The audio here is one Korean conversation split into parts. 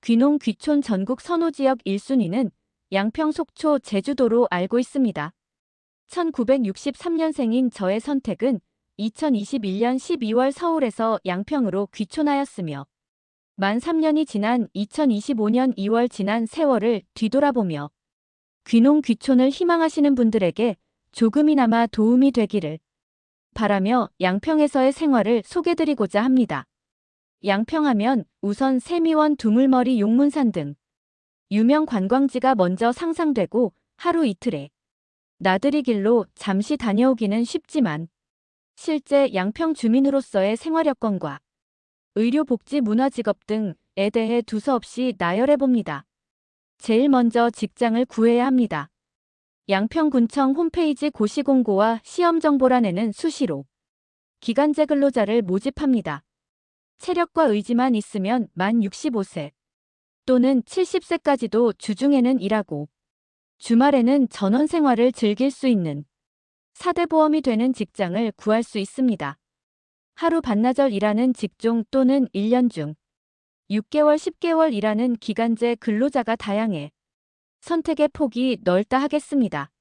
귀농 귀촌 전국 선호지역 1순위는 양평, 속초, 제주도로 알고 있습니다. 1963년생인 저의 선택은 2021년 12월 서울에서 양평으로 귀촌하였으며 만 3년이 지난 2025년 2월 지난 세월을 뒤돌아보며 귀농 귀촌을 희망하시는 분들에게 조금이나마 도움이 되기를 바라며 양평에서의 생활을 소개드리고자 합니다. 양평하면 우선 세미원, 두물머리, 용문산 등 유명 관광지가 먼저 상상되고 하루 이틀에 나들이 길로 잠시 다녀오기는 쉽지만 실제 양평 주민으로서의 생활 여건과 의료, 복지, 문화, 직업 등에 대해 두서없이 나열해봅니다. 제일 먼저 직장을 구해야 합니다. 양평군청 홈페이지 고시공고와 시험정보란에는 수시로 기간제 근로자를 모집합니다. 체력과 의지만 있으면 만 65세 또는 70세까지도 주중에는 일하고 주말에는 전원 생활을 즐길 수 있는 4대 보험이 되는 직장을 구할 수 있습니다. 하루 반나절 일하는 직종 또는 1년 중 6개월, 10개월 일하는 기간제 근로자가 다양해 선택의 폭이 넓다 하겠습니다.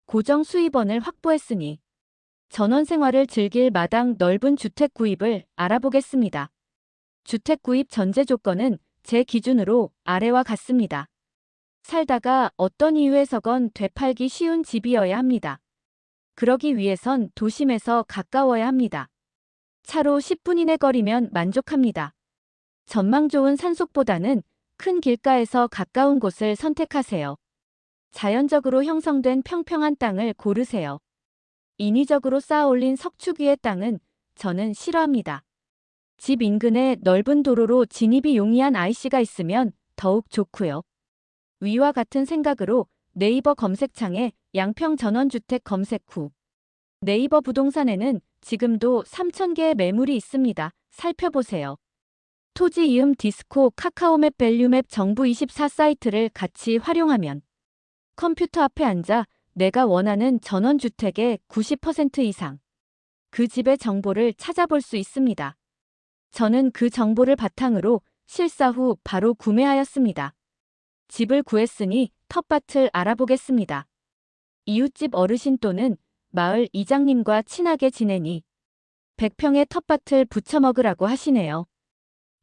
고정 수입원을 확보했으니 전원 생활을 즐길 마당 넓은 주택 구입을 알아보겠습니다. 주택 구입 전제 조건은 제 기준으로 아래와 같습니다. 살다가 어떤 이유에서건 되팔기 쉬운 집이어야 합니다. 그러기 위해선 도심에서 가까워야 합니다. 차로 10분 이내 거리면 만족합니다. 전망 좋은 산속보다는 큰 길가에서 가까운 곳을 선택하세요. 자연적으로 형성된 평평한 땅을 고르세요. 인위적으로 쌓아올린 석축 위의 땅은 저는 싫어합니다. 집 인근에 넓은 도로로 진입이 용이한 IC가 있으면 더욱 좋고요. 위와 같은 생각으로 네이버 검색창에 양평 전원주택 검색 후 네이버 부동산에는 지금도 3,000개의 매물이 있습니다. 살펴보세요. 토지 이음 디스코, 카카오맵, 밸류맵, 정부24 사이트를 같이 활용하면 컴퓨터 앞에 앉아 내가 원하는 전원주택의 90% 이상 그 집의 정보를 찾아볼 수 있습니다. 저는 그 정보를 바탕으로 실사 후 바로 구매하였습니다. 집을 구했으니 텃밭을 알아보겠습니다. 이웃집 어르신 또는 마을 이장님과 친하게 지내니 100평의 텃밭을 부쳐먹으라고 하시네요.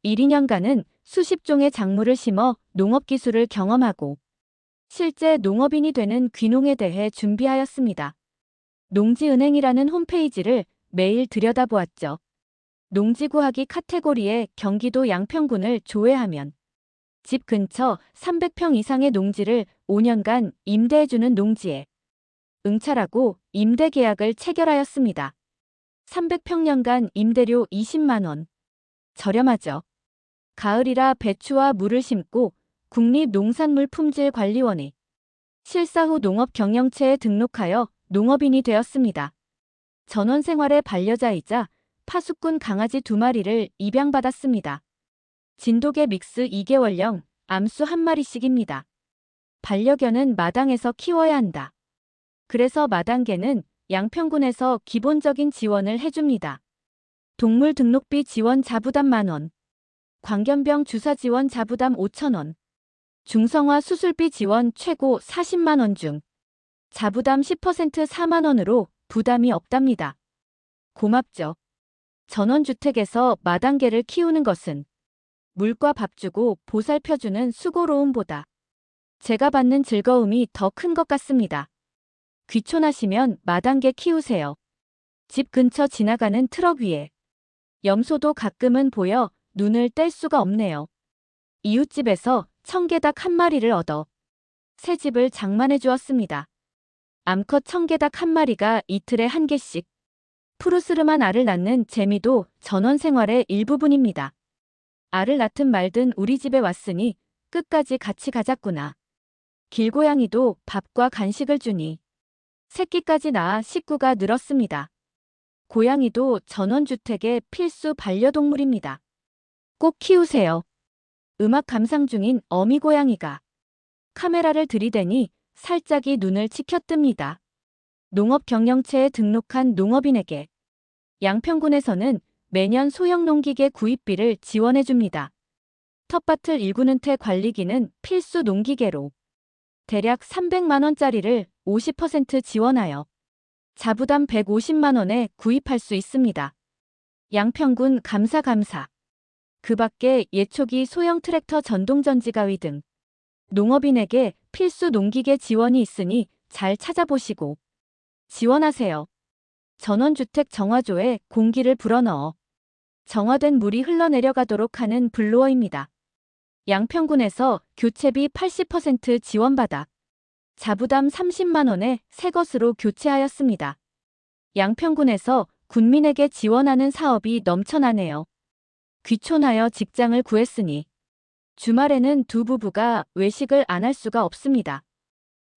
1, 2년간은 수십 종의 작물을 심어 농업기술을 경험하고 실제 농업인이 되는 귀농에 대해 준비하였습니다. 농지은행이라는 홈페이지를 매일 들여다보았죠. 농지 구하기 카테고리에 경기도 양평군을 조회하면 집 근처 300평 이상의 농지를 5년간 임대해주는 농지에 응찰하고 임대 계약을 체결하였습니다. 300평년간 임대료 20만 원. 저렴하죠. 가을이라 배추와 물을 심고 국립농산물품질관리원에 실사 후 농업경영체에 등록하여 농업인이 되었습니다. 전원생활의 반려자이자 파수꾼 강아지 2마리를 입양받았습니다. 진돗개 믹스 2개월령, 암수 1마리씩입니다. 반려견은 마당에서 키워야 한다. 그래서 마당개는 양평군에서 기본적인 지원을 해줍니다. 동물 등록비 지원 자부담 만원, 광견병 주사 지원 자부담 5,000원, 중성화 수술비 지원 최고 40만원 중 자부담 10% 4만원으로 부담이 없답니다. 고맙죠. 전원주택에서 마당개를 키우는 것은 물과 밥 주고 보살펴주는 수고로움보다 제가 받는 즐거움이 더 큰 것 같습니다. 귀촌하시면 마당개 키우세요. 집 근처 지나가는 트럭 위에 염소도 가끔은 보여 눈을 뗄 수가 없네요. 이웃집에서 청개닭 1마리를 얻어 새 집을 장만해 주었습니다. 암컷 청개닭 1마리가 이틀에 1개씩 푸르스름한 알을 낳는 재미도 전원생활의 일부분입니다. 알을 낳든 말든 우리 집에 왔으니 끝까지 같이 가자꾸나. 길고양이도 밥과 간식을 주니 새끼까지 낳아 식구가 늘었습니다. 고양이도 전원주택의 필수 반려동물입니다. 꼭 키우세요. 음악 감상 중인 어미 고양이가 카메라를 들이대니 살짝이 눈을 치켜뜹니다. 농업경영체에 등록한 농업인에게 양평군에서는 매년 소형 농기계 구입비를 지원해줍니다. 텃밭을 일구는 관리기는 필수 농기계로 대략 300만 원짜리를 50% 지원하여 자부담 150만 원에 구입할 수 있습니다. 양평군 감사. 그 밖에 예초기 소형 트랙터 전동전지가위 등 농업인에게 필수 농기계 지원이 있으니 잘 찾아보시고 지원하세요. 전원주택 정화조에 공기를 불어넣어 정화된 물이 흘러내려가도록 하는 블로어입니다. 양평군에서 교체비 80% 지원받아 자부담 30만 원에 새 것으로 교체하였습니다. 양평군에서 군민에게 지원하는 사업이 넘쳐나네요. 귀촌하여 직장을 구했으니 주말에는 두 부부가 외식을 안 할 수가 없습니다.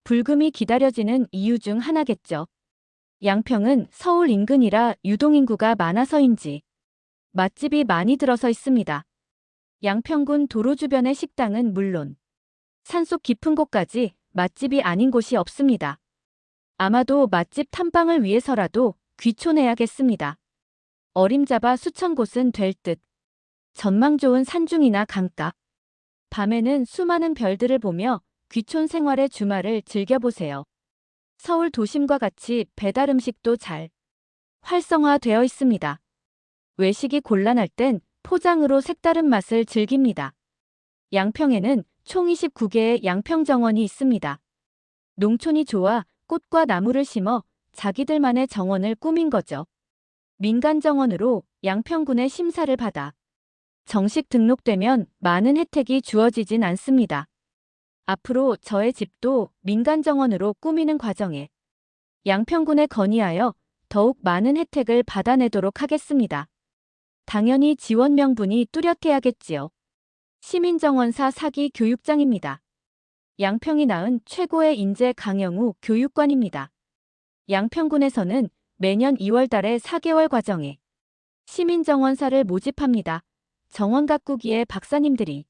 불금이 기다려지는 이유 중 하나겠죠. 양평은 서울 인근이라 유동인구가 많아서인지 맛집이 많이 들어서 있습니다. 양평군 도로 주변의 식당은 물론 산속 깊은 곳까지 맛집이 아닌 곳이 없습니다. 아마도 맛집 탐방을 위해서라도 귀촌해야겠습니다. 어림잡아 수천 곳은 될 듯. 전망 좋은 산중이나 강가. 밤에는 수많은 별들을 보며 귀촌 생활의 주말을 즐겨보세요. 서울 도심과 같이 배달 음식도 잘 활성화되어 있습니다. 외식이 곤란할 땐 포장으로 색다른 맛을 즐깁니다. 양평에는 총 29개의 양평정원이 있습니다. 농촌이 좋아 꽃과 나무를 심어 자기들만의 정원을 꾸민 거죠. 민간정원으로 양평군의 심사를 받아 정식 등록되면 많은 혜택이 주어지진 않습니다. 앞으로 저의 집도 민간정원으로 꾸미는 과정에 양평군에 건의하여 더욱 많은 혜택을 받아내도록 하겠습니다. 당연히 지원 명분이 뚜렷해야겠지요. 시민정원사 사기 교육장입니다. 양평이 낳은 최고의 인재 강영우 교육관입니다. 양평군에서는 매년 2월 달에 4개월 과정에 시민정원사를 모집합니다. 정원 가꾸기의 박사님들이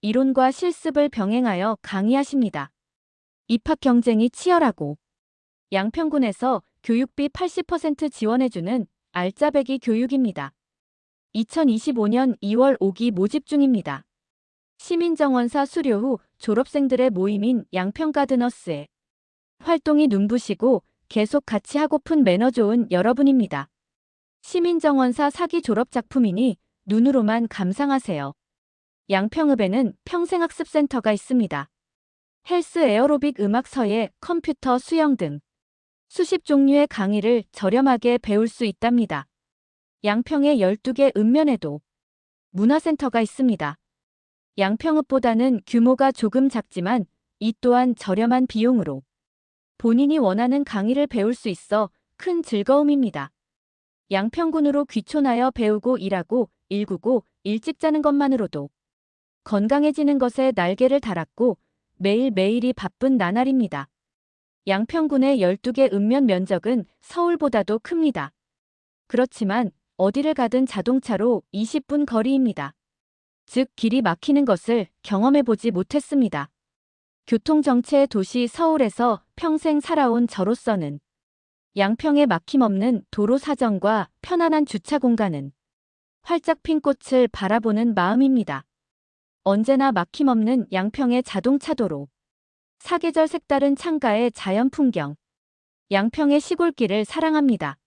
이론과 실습을 병행하여 강의하십니다. 입학 경쟁이 치열하고 양평군에서 교육비 80% 지원해주는 알짜배기 교육입니다. 2025년 2월 5기 모집 중입니다. 시민정원사 수료 후 졸업생들의 모임인 양평가드너스에 활동이 눈부시고 계속 같이 하고픈 매너 좋은 여러분입니다. 시민정원사 사기 졸업작품이니 눈으로만 감상하세요. 양평읍에는 평생학습센터가 있습니다. 헬스 에어로빅 음악서예 컴퓨터 수영 등 수십 종류의 강의를 저렴하게 배울 수 있답니다. 양평의 12개 읍면에도 문화센터가 있습니다. 양평읍보다는 규모가 조금 작지만 이 또한 저렴한 비용으로 본인이 원하는 강의를 배울 수 있어 큰 즐거움입니다. 양평군으로 귀촌하여 배우고 일하고 일구고 일찍 자는 것만으로도 건강해지는 것에 날개를 달았고 매일매일이 바쁜 나날입니다. 양평군의 12개 읍면 면적은 서울보다도 큽니다. 그렇지만 어디를 가든 자동차로 20분 거리입니다. 즉 길이 막히는 것을 경험해보지 못했습니다. 교통정체의 도시 서울에서 평생 살아온 저로서는 양평의 막힘없는 도로 사정과 편안한 주차 공간은 활짝 핀 꽃을 바라보는 마음입니다. 언제나 막힘없는 양평의 자동차도로, 사계절 색다른 창가의 자연 풍경, 양평의 시골길을 사랑합니다.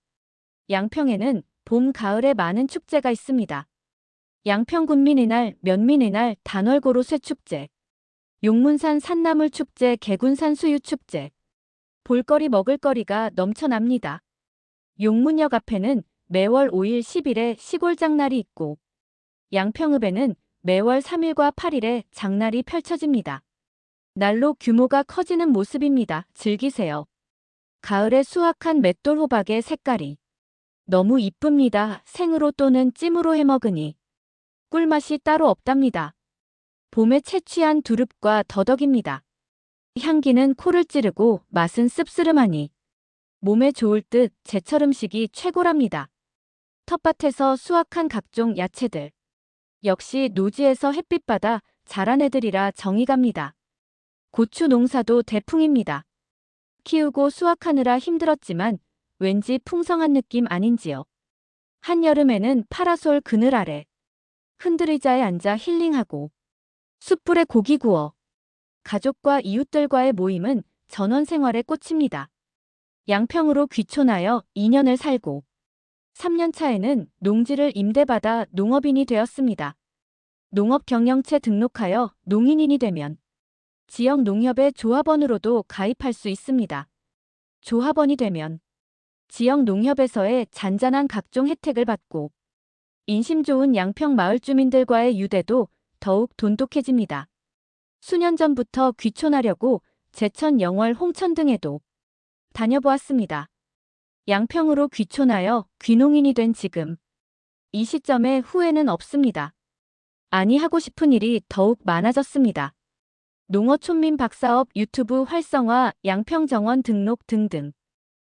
양평에는 봄, 가을에 많은 축제가 있습니다. 양평군민의 날, 면민의 날, 단월고로 쇠축제, 용문산 산나물 축제, 개군산 수유축제, 볼거리 먹을거리가 넘쳐납니다. 용문역 앞에는 매월 5일 10일에 시골 장날이 있고 양평읍에는 매월 3일과 8일에 장날이 펼쳐집니다. 날로 규모가 커지는 모습입니다. 즐기세요. 가을에 수확한 맷돌 호박의 색깔이 너무 이쁩니다. 생으로 또는 찜으로 해먹으니 꿀맛이 따로 없답니다. 봄에 채취한 두릅과 더덕입니다. 향기는 코를 찌르고 맛은 씁쓸하니 몸에 좋을 듯 제철 음식이 최고랍니다. 텃밭에서 수확한 각종 야채들. 역시 노지에서 햇빛 받아 자란 애들이라 정이 갑니다. 고추 농사도 대풍입니다. 키우고 수확하느라 힘들었지만 왠지 풍성한 느낌 아닌지요. 한여름에는 파라솔 그늘 아래 흔들의자에 앉아 힐링하고 숯불에 고기 구워. 가족과 이웃들과의 모임은 전원 생활의 꽃입니다. 양평으로 귀촌하여 2년을 살고 3년 차에는 농지를 임대받아 농업인이 되었습니다. 농업경영체 등록하여 농인인이 되면 지역 농협의 조합원으로도 가입할 수 있습니다. 조합원이 되면 지역 농협에서의 잔잔한 각종 혜택을 받고 인심 좋은 양평 마을 주민들과의 유대도 더욱 돈독해집니다. 수년 전부터 귀촌하려고 제천, 영월, 홍천 등에도 다녀보았습니다. 양평으로 귀촌하여 귀농인이 된 지금 이 시점에 후회는 없습니다. 아니 하고 싶은 일이 더욱 많아졌습니다. 농어촌민 박사업 유튜브 활성화, 양평정원 등록 등등.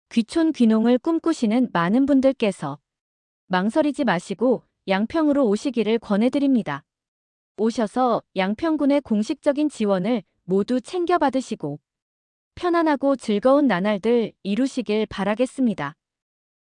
귀촌 귀농을 꿈꾸시는 많은 분들께서 망설이지 마시고 양평으로 오시기를 권해드립니다. 오셔서 양평군의 공식적인 지원을 모두 챙겨받으시고 편안하고 즐거운 나날들 이루시길 바라겠습니다.